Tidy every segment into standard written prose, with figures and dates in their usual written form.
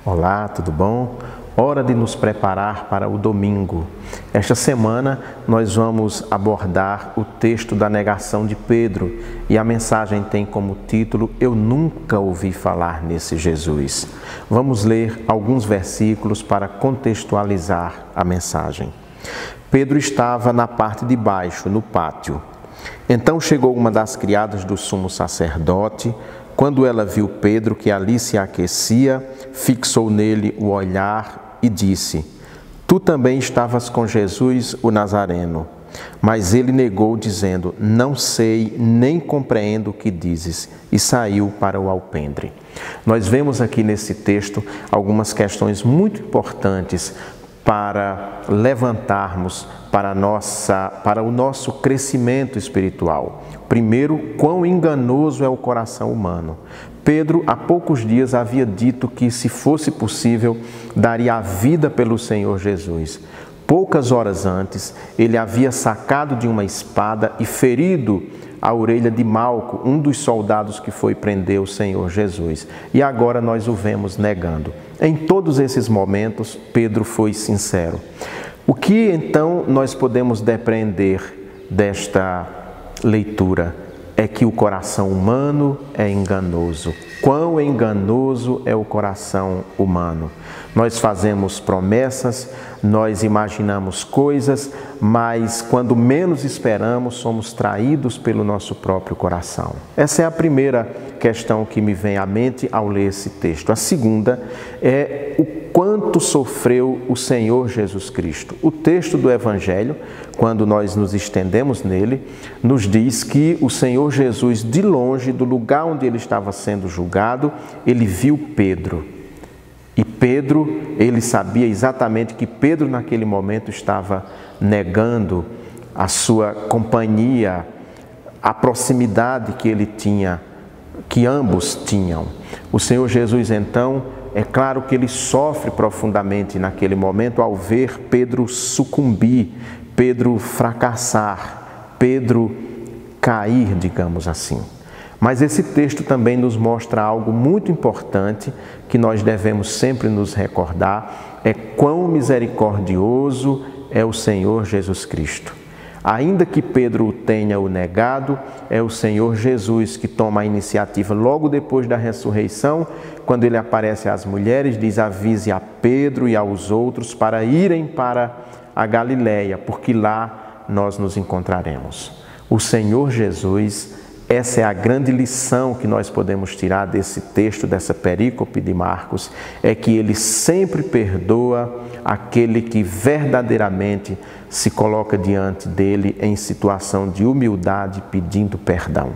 Olá, tudo bom? Hora de nos preparar para o domingo. Esta semana nós vamos abordar o texto da negação de Pedro e a mensagem tem como título Eu nunca ouvi falar nesse Jesus. Vamos ler alguns versículos para contextualizar a mensagem. Pedro estava na parte de baixo, no pátio. Então chegou uma das criadas do sumo sacerdote. Quando ela viu Pedro que ali se aquecia, fixou nele o olhar e disse: Tu também estavas com Jesus, o Nazareno. Mas ele negou, dizendo: Não sei, nem compreendo o que dizes. E saiu para o alpendre. Nós vemos aqui nesse texto algumas questões muito importantes para levantarmos para o nosso crescimento espiritual. Primeiro, quão enganoso é o coração humano. Pedro, há poucos dias, havia dito que, se fosse possível, daria a vida pelo Senhor Jesus. Poucas horas antes, ele havia sacado de uma espada e ferido a orelha de Malco, um dos soldados que foi prender o Senhor Jesus. E agora nós o vemos negando. Em todos esses momentos, Pedro foi sincero. O que então nós podemos depreender desta leitura? É que o coração humano é enganoso. Quão enganoso é o coração humano. Nós fazemos promessas, nós imaginamos coisas, mas quando menos esperamos, somos traídos pelo nosso próprio coração. Essa é a primeira questão que me vem à mente ao ler esse texto. A segunda é o quanto sofreu o Senhor Jesus Cristo. O texto do Evangelho, quando nós nos estendemos nele, nos diz que o Senhor Jesus, de longe, do lugar onde ele estava sendo julgado, ele viu Pedro. E Pedro, ele sabia exatamente que Pedro naquele momento estava negando a sua companhia, a proximidade que ele tinha, que ambos tinham. O Senhor Jesus então, é claro que ele sofre profundamente naquele momento ao ver Pedro sucumbir, Pedro fracassar, Pedro cair, digamos assim. Mas esse texto também nos mostra algo muito importante que nós devemos sempre nos recordar, é quão misericordioso é o Senhor Jesus Cristo. Ainda que Pedro tenha o negado, é o Senhor Jesus que toma a iniciativa logo depois da ressurreição, quando ele aparece às mulheres, diz: avise a Pedro e aos outros para irem para a Galileia, porque lá nós nos encontraremos. O Senhor Jesus, essa é a grande lição que nós podemos tirar desse texto, dessa perícope de Marcos, é que ele sempre perdoa aquele que verdadeiramente se coloca diante dele em situação de humildade, pedindo perdão.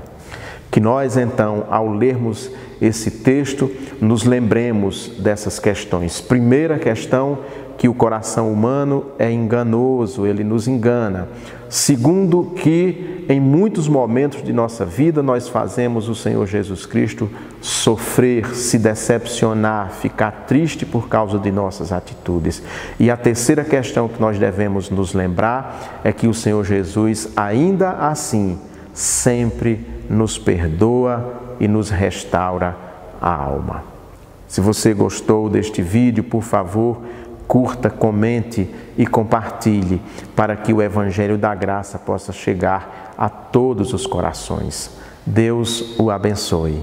Que nós, então, ao lermos esse texto, nos lembremos dessas questões. Primeira questão, que o coração humano é enganoso, ele nos engana. Segundo, que em muitos momentos de nossa vida nós fazemos o Senhor Jesus Cristo sofrer, se decepcionar, ficar triste por causa de nossas atitudes. E a terceira questão que nós devemos nos lembrar é que o Senhor Jesus, ainda assim, sempre nos perdoa e nos restaura a alma. Se você gostou deste vídeo, por favor, curta, comente e compartilhe para que o Evangelho da Graça possa chegar a todos os corações. Deus o abençoe.